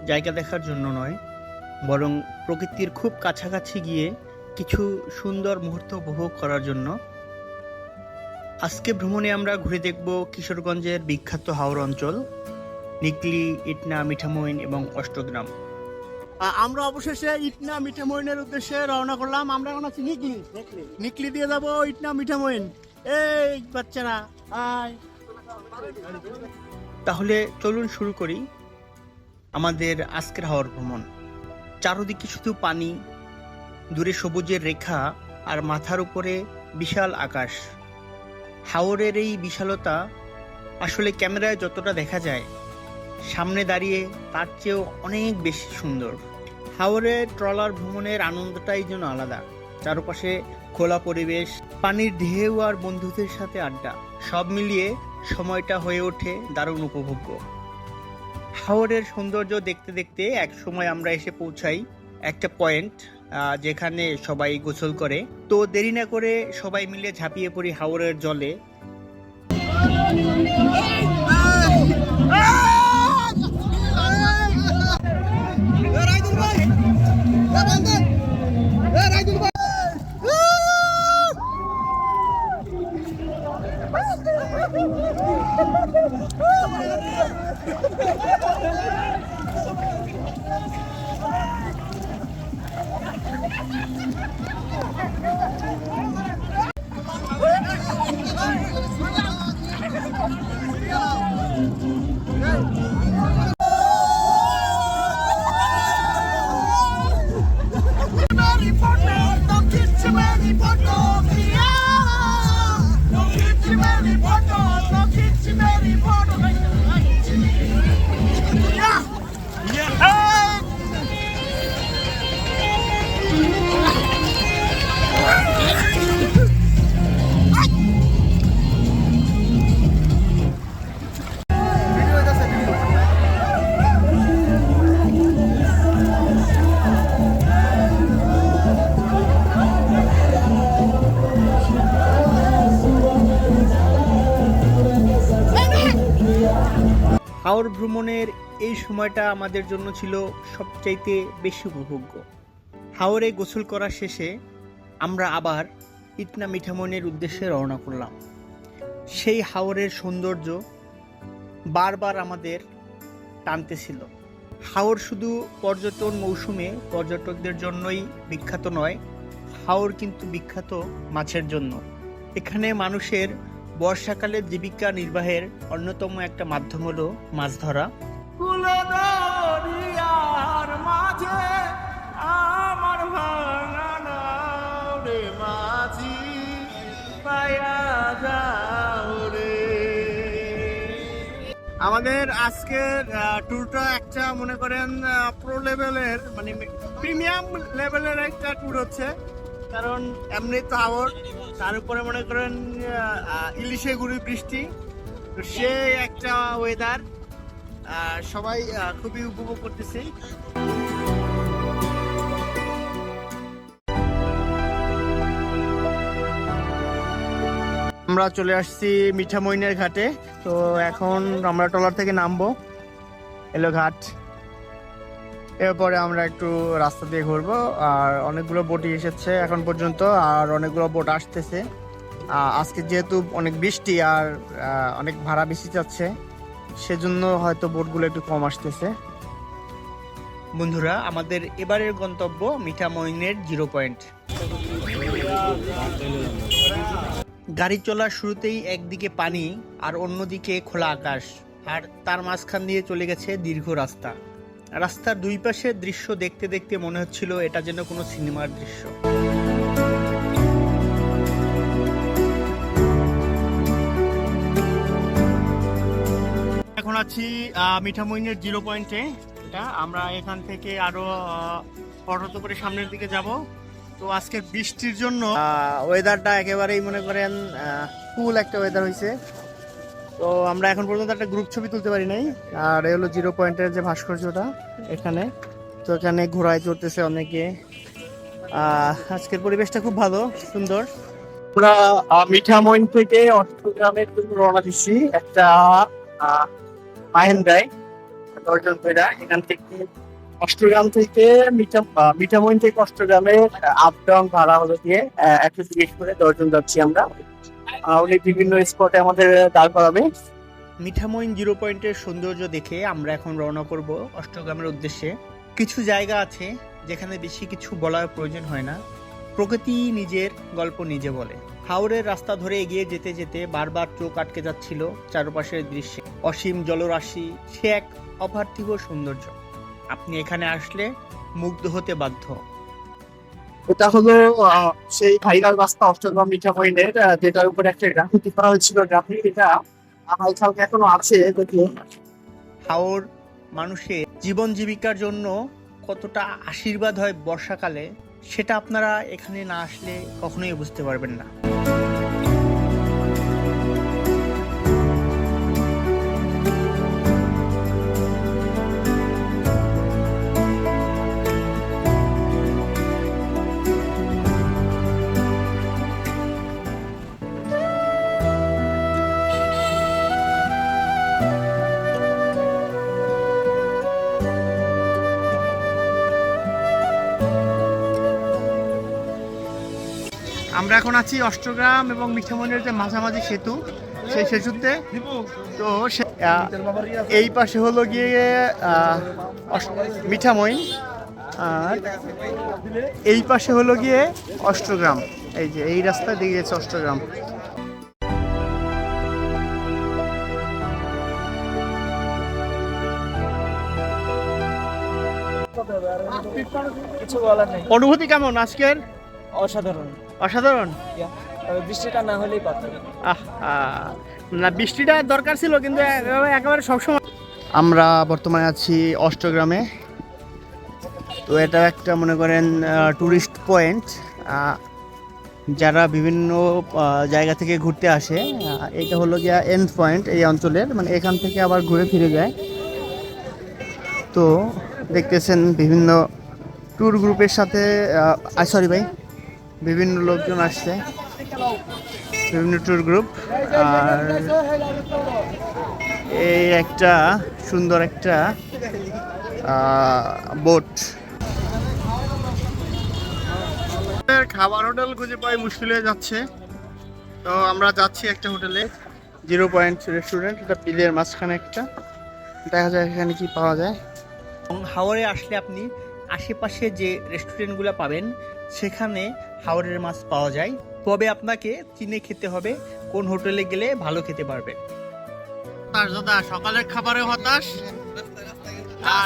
জায়গা দেখার জন্য নয়, বরং প্রকৃতির খুব কাছাকাছি গিয়ে কিছু সুন্দর মুহূর্ত উপভোগ করার জন্য। আজকে ভ্রমণে আমরা ঘুরে দেখব কিশোরগঞ্জের বিখ্যাত হাওর অঞ্চল, নিকলি, ইটনা, মিঠামইন এবং অষ্টগ্রাম। আমরা অবশেষে ইটনা মিঠামইনের উদ্দেশ্যে রওনা করলাম। আমরা এখন আছি নিকলি দিয়ে যাব ইটনা মিঠামইন। এই বাচ্চারা আয়। তাহলে চলুন শুরু করি আমাদের আজকের হাওর ভ্রমণ। চারদিকে শুধু পানি, দূরে সবুজের রেখা, আর মাথার উপরে বিশাল আকাশ। হাওরের এই বিশালতা আসলে ক্যামেরায় যতটা দেখা যায়, সামনে দাঁড়িয়ে তার চেয়েও অনেক বেশি সুন্দর। হাওরে ট্রলার ভ্রমণের আনন্দটাই যেন আলাদা। চারপাশে খোলা পরিবেশ, পানির ঢেউ আর বন্ধুদের সাথে আড্ডা, সব মিলিয়ে সময়টা হয়ে ওঠে দারুণ উপভোগ্য। হাওরের সৌন্দর্য দেখতে দেখতে এক সময় আমরা এসে পৌঁছাই একটা পয়েন্ট যেখানে সবাই গোসল করে। তো দেরি না করে সবাই মিলে ঝাঁপিয়ে পড়ি হাওরের জলে। হাওর ভ্রমণের এই সময়টা আমাদের জন্য ছিল সবচাইতে বেশি উপভোগ্য। হাওরে গোসল করা শেষে আমরা আবার ইটনা মিঠামইনের উদ্দেশ্যে রওনা করলাম। সেই হাওরের সৌন্দর্য বারবার আমাদের টানতেছিল। হাওর শুধু পর্যটন মৌসুমে পর্যটকদের জন্যই বিখ্যাত নয়, হাওর কিন্তু বিখ্যাত মাছের জন্য। এখানে মানুষের বর্ষাকালে জীবিকা নির্বাহের অন্যতম একটা মাধ্যম হলো মাছ ধরা। আমাদের আজকের ট্যুরটা একটা মনে করেন প্রো লেভেলের, মানে প্রিমিয়াম লেভেলের একটা ট্যুর হচ্ছে। কারণ এমনি তো হাওর, তার উপরে মনে করেন ইলিশে গুড়ি বৃষ্টি, তো সে একটা ওয়েদার, সবাই খুবই উপভোগ করতেছি। আমরা চলে আসছি মিঠামইনের ঘাটে। তো এখন আমরা ট্রলার থেকে নামবো, এলো ঘাট। এরপরে আমরা একটু রাস্তা দিয়ে ঘুরবো। আর অনেকগুলো বোটই এসেছে এখন পর্যন্ত, আর অনেকগুলো বোট আসতেছে। আজকে যেহেতু অনেক বৃষ্টি আর অনেক ভাড়া বেশি যাচ্ছে, সেজন্য হয়তো বোটগুলো একটু কম আসতেছে। বন্ধুরা, আমাদের এবারের গন্তব্য মিঠামইনের 0 পয়েন্ট। গাড়ি চলার শুরুতেই একদিকে পানি আর অন্যদিকে খোলা আকাশ, আর তার মাঝখান দিয়ে চলে গেছে দীর্ঘ রাস্তা। রাস্তার দুই পাশের দৃশ্য দেখতে দেখতে মনে হচ্ছিল এটা যেন কোনো সিনেমার দৃশ্য। এখন আছি মিঠামইনের 0 পয়েন্টে। এটা আমরা এখান থেকে আরো অটো করে সামনের দিকে যাব। তো আজকের বৃষ্টির জন্য ওয়েদারটা একেবারেই মনে করেন ফুল একটা ওয়েদার হয়েছে। তো আমরা এখন পর্যন্ত একটা গ্রুপ ছবি তুলতে পারি নাই। আর এই হলো 0 পয়েন্টের যে ভাস্কর্যটা এখানে। তো এখানে ঘোড়ায় চড়তেছে অনেকে। আজকের পরিবেশটা খুব ভালো, সুন্দর। আমরা মিঠামইন থেকে অষ্টগ্রামের জন্য রওনা দিচ্ছি একটা মাহেন্দ্রায়। দর্জন কইরা এখান থেকে অষ্টগ্রাম থেকে মিঠামইন থেকে অষ্টগ্রামে আপ ডাউন ভাড়া হলো দিয়ে 130 করে দর্জন যাচ্ছি আমরা। উনি বিভিন্ন স্পটে আমাদের দাঁড় করাবে। মিঠামইন 0 পয়েন্টের সৌন্দর্য দেখে আমরা এখন রওনা করব অষ্টগ্রামের উদ্দেশ্যে। কিছু জায়গা আছে যেখানে বেশি কিছু বলার প্রয়োজন হয় না, প্রকৃতি নিজের গল্প নিজে বলে। হাওরের রাস্তা ধরে এগিয়ে যেতে যেতে বারবার চোখ আটকে যাচ্ছিল চারপাশের দৃশ্যে। অসীম জলরাশি, সে এক অপার্থিব সৌন্দর্য। আপনি এখানে আসলে মুগ্ধ হতে বাধ্য। এটা হলো সেই ভাইরাল রাস্তা অষ্টগ্রাম মিঠামইনের, যেটার উপরে একটা গ্রাফিতি করা হয়েছিল। গ্রাফিতিটা আমার কাছে এখনো আছে। দেখুন হাওর মানুষের জীবন জীবিকার জন্য কতটা আশীর্বাদ হয় বর্ষাকালে, সেটা আপনারা এখানে না আসলে কখনোই বুঝতে পারবেন না। আমরা এখন আছি অষ্টগ্রাম এবং মিঠামইনের যে মাঝামাঝি সেতু, সেই সেতুতে। তো এই পাশে হলো গিয়ে মিঠামইন, আর এই পাশে হলো গিয়ে অষ্টগ্রাম। এই যে এই রাস্তা দিয়ে গেছে অষ্টগ্রাম। কিছু বলার নেই। অনুভূতি কেমন আজকের? অসাধারণ। অসাধারণ। তবে বৃষ্টিটা না হলেই কথা। না, বৃষ্টিটা দরকার ছিল, কিন্তু একেবারে সবসময়। আমরা বর্তমানে আছি অষ্টগ্রামে। তো এটা একটা মনে করেন টুরিস্ট পয়েন্ট। যারা বিভিন্ন জায়গা থেকে ঘুরতে আসে, এটা হলো গিয়া এন্ড পয়েন্ট এই অঞ্চলের, মানে এখান থেকে আবার ঘুরে ফিরে যায়। তো দেখতেছেন বিভিন্ন ট্যুর গ্রুপের সাথে সরি ভাই, বিভিন্ন লোকজন আসছে, বিভিন্ন ট্যুর গ্রুপ। আর এই একটা সুন্দর একটা বোট। খাবার হোটেল খুঁজে পাই মুশকিল হয়ে যাচ্ছে। তো আমরা যাচ্ছি একটা হোটেলে, 0 পয়েন্ট রেস্টুরেন্ট। এটা বিলের মাঝখানে একটা, দেখা যায় এখানে কি পাওয়া যায়। এবং হাওরে আসলে আপনি আশেপাশে যে রেস্টুরেন্টগুলো পাবেন, সেখানে হাওরের মাছ পাওয়া যায়। তবে আপনাকে চিনে খেতে হবে কোন হোটেলে গেলে ভালো খেতে পারবেন। তার দাদা সকালের খাবারে হতাশ,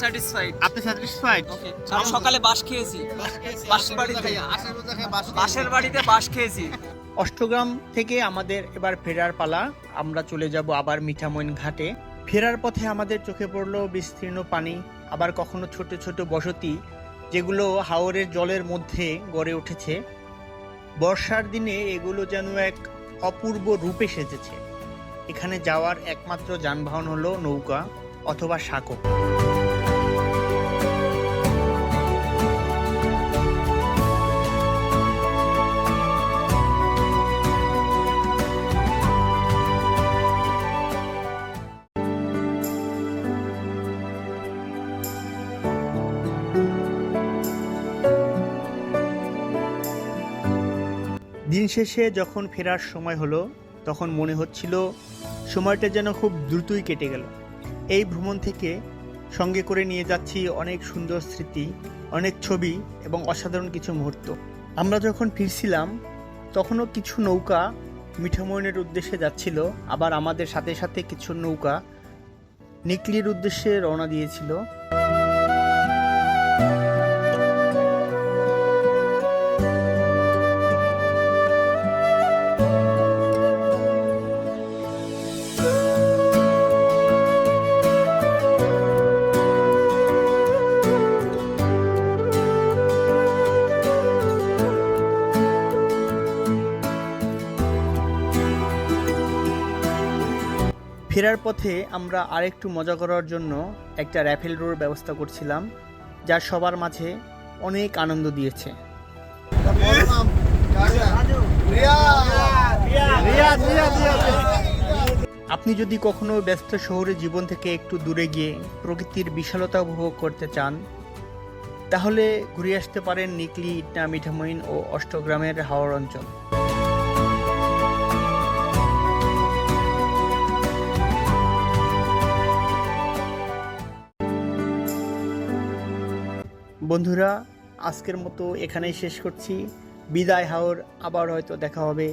স্যাটিসফাইড। আপনি স্যাটিসফাইড? ওকে, আমি সকালে বাস খেয়েছি। বাসের বাড়িতে বাস খেয়েছি। অষ্টগ্রাম থেকে আমাদের এবার ফেরার পালা। আমরা চলে যাব আবার মিঠামইন ঘাটে। ফেরার পথে আমাদের চোখে পড়লো বিস্তীর্ণ পানি, আবার কখনো ছোট ছোট বসতি, যেগুলো হাওরের জলের মধ্যে গড়ে উঠেছে। বর্ষার দিনে এগুলো যেন এক অপূর্ব রূপে সেজেছে। এখানে যাওয়ার একমাত্র যানবাহন হলো নৌকা অথবা সাঁকো। দিন শেষে যখন ফেরার সময় হলো, তখন মনে হচ্ছিল সময়টা যেন খুব দ্রুতই কেটে গেল। এই ভ্রমণ থেকে সঙ্গে করে নিয়ে যাচ্ছি অনেক সুন্দর স্মৃতি, অনেক ছবি এবং অসাধারণ কিছু মুহূর্ত। আমরা যখন ফিরছিলাম, তখনও কিছু নৌকা মিঠামইনের উদ্দেশ্যে যাচ্ছিল, আবার আমাদের সাথে সাথে কিছু নৌকা নিকলির উদ্দেশ্যে রওনা দিয়েছিল। ফেরার পথে আমরা আরেকটু মজা করার জন্য একটা র্যাফেল ড্রোর ব্যবস্থা করছিলাম, যা সবার মাঝে অনেক আনন্দ দিয়েছে। আপনি যদি কখনো ব্যস্ত শহরের জীবন থেকে একটু দূরে গিয়ে প্রকৃতির বিশালতা উপভোগ করতে চান, তাহলে ঘুরে আসতে পারেন নিকলি, ইটনা, মিঠামইন ও অষ্টগ্রামের হাওর অঞ্চল। বন্ধুরা, আজকের মতো এখানেই শেষ করছি। বিদায় হাওর, আবার হয়তো দেখা হবে